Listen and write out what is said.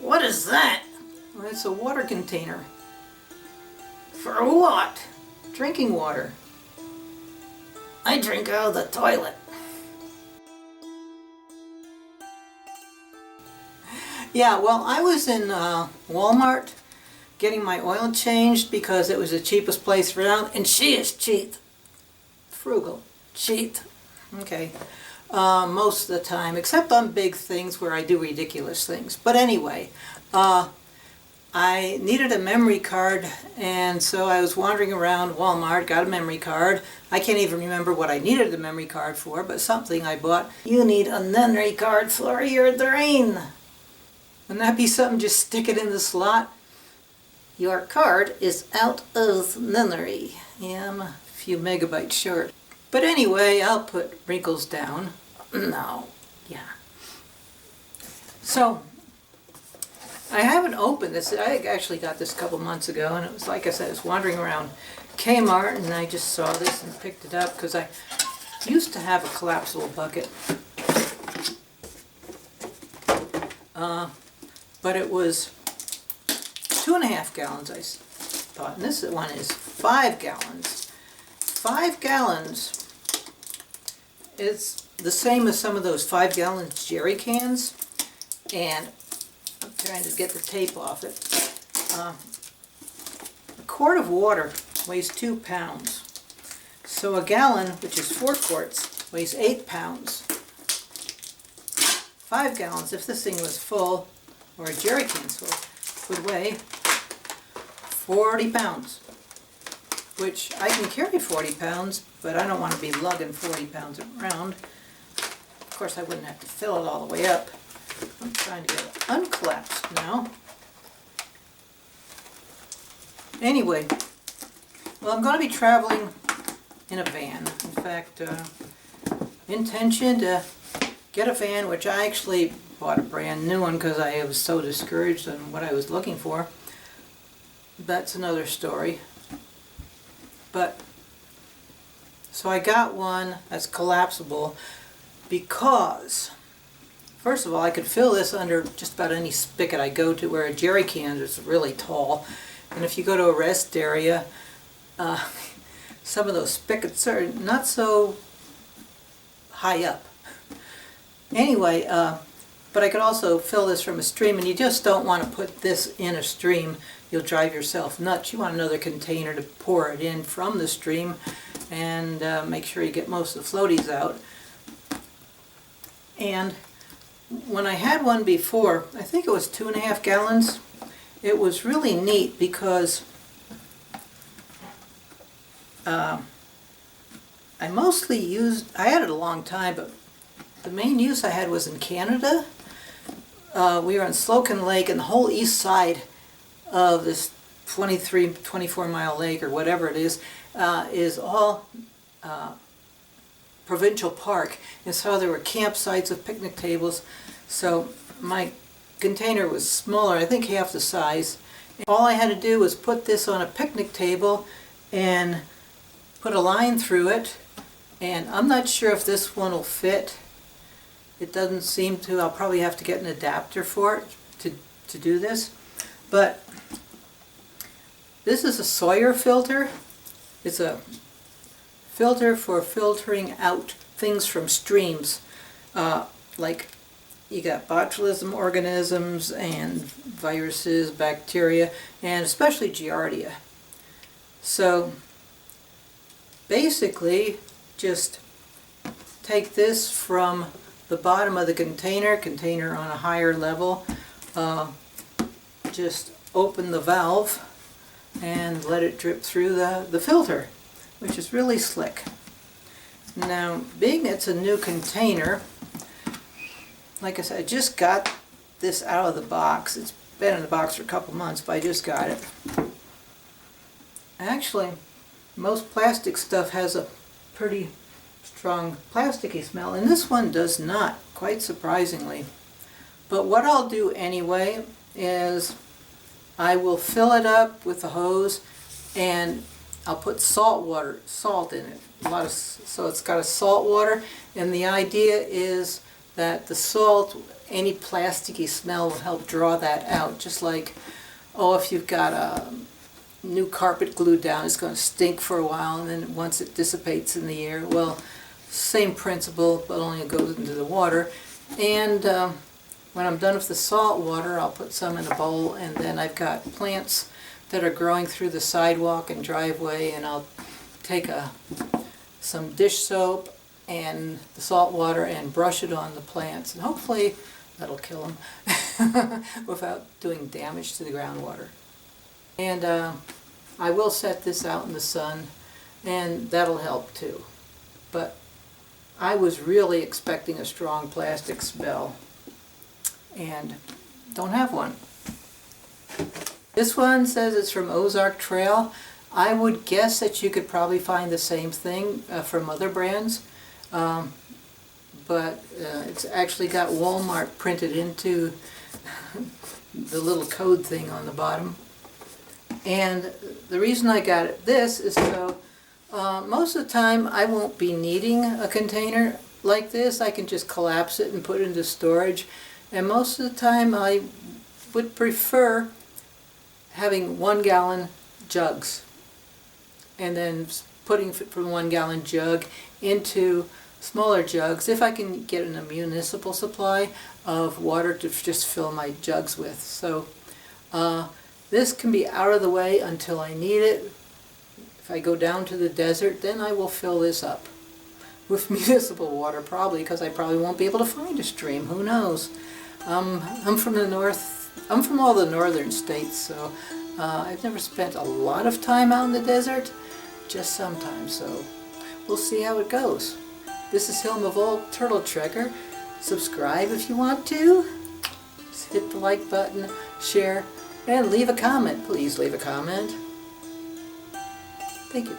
What is that? Well, it's a water container. For what? Drinking water. I drink out of the toilet. Yeah, well, I was in Walmart getting my oil changed because it was the cheapest place around, and she is cheap. Frugal. Cheap. Okay. Most of the time, except on big things where I do ridiculous things. But anyway, I needed a memory card, and so I was wandering around Walmart, got a memory card. I can't even remember what I needed the memory card for, but something I bought. You need a memory card for your drain. Wouldn't that be something? Just stick it in the slot? Your card is out of memory. Yeah, I'm a few megabytes short. But anyway, I'll put wrinkles down. No. Yeah. So, I haven't opened this. I actually got this a couple months ago, and it was like I said, I was wandering around Kmart, and I just saw this and picked it up because I used to have a collapsible bucket. But it was 2.5 gallons, I thought, and this one is 5 gallons. 5 gallons, it's the same as some of those 5-gallon jerry cans, and I'm trying to get the tape off it. A quart of water weighs 2 pounds. So a gallon, which is 4 quarts, weighs 8 pounds. 5 gallons, if this thing was full, or a jerry can full, would weigh 40 pounds. Which I can carry 40 pounds, but I don't want to be lugging 40 pounds around. Of course, I wouldn't have to fill it all the way up. I'm trying to get it uncollapsed now. Anyway, well, I'm going to be traveling in a van. In fact, intention to get a van, which I actually bought a brand new one because I was so discouraged on what I was looking for. That's another story. But, so I got one that's collapsible because, first of all, I could fill this under just about any spigot I go to, where a jerry can is really tall. And if you go to a rest area, some of those spigots are not so high up. Anyway, but I could also fill this from a stream, and you just don't want to put this in a stream. You'll drive yourself nuts. You want another container to pour it in from the stream, and make sure you get most of the floaties out. And when I had one before, I think it was 2.5 gallons, it was really neat because I mostly used, I had it a long time, but the main use I had was in Canada. We were on Slocan Lake, and the whole east side of this 24 mile lake, or whatever it is all provincial park. And so there were campsites with picnic tables. So my container was smaller, I think half the size. All I had to do was put this on a picnic table and put a line through it. And I'm not sure if this one will fit. It doesn't seem to. I'll probably have to get an adapter for it to do this. But this is a Sawyer filter. It's a filter for filtering out things from streams. Like you got botulism organisms and viruses, bacteria, and especially Giardia. So basically just take this from the bottom of the container on a higher level, just open the valve and let it drip through the filter, which is really slick. Now, being it's a new container, like I said, I just got this out of the box. It's been in the box for a couple months, but I just got it. Actually, most plastic stuff has a pretty strong plasticky smell, and this one does not, quite surprisingly. But what I'll do anyway is I will fill it up with the hose, and I'll put salt in it. So it's got a salt water, and the idea is that the salt, any plasticky smell will help draw that out. Just like, oh, if you've got a new carpet glued down, it's going to stink for a while, and then once it dissipates in the air. Well, same principle, but only it goes into the water. And when I'm done with the salt water, I'll put some in a bowl, and then I've got plants that are growing through the sidewalk and driveway, and I'll take some dish soap and the salt water and brush it on the plants, and hopefully that'll kill them without doing damage to the groundwater. And I will set this out in the sun, and that'll help too. But I was really expecting a strong plastic smell, and don't have one. This one says it's from Ozark Trail. I would guess that you could probably find the same thing from other brands, but it's actually got Walmart printed into the little code thing on the bottom. And the reason I got this is so most of the time I won't be needing a container like this. I can just collapse it and put it into storage. And most of the time I would prefer having 1 gallon jugs and then putting from 1 gallon jug into smaller jugs if I can get a municipal supply of water to just fill my jugs with. So this can be out of the way until I need it. If I go down to the desert, then I will fill this up with municipal water, probably, because I probably won't be able to find a stream. Who knows? I'm from the north. I'm from all the northern states, so I've never spent a lot of time out in the desert, just sometimes, so we'll see how it goes. This is Hilma Volk, Turtle Trekker. Subscribe if you want to. Just hit the like button, share, and leave a comment. Please leave a comment. Thank you.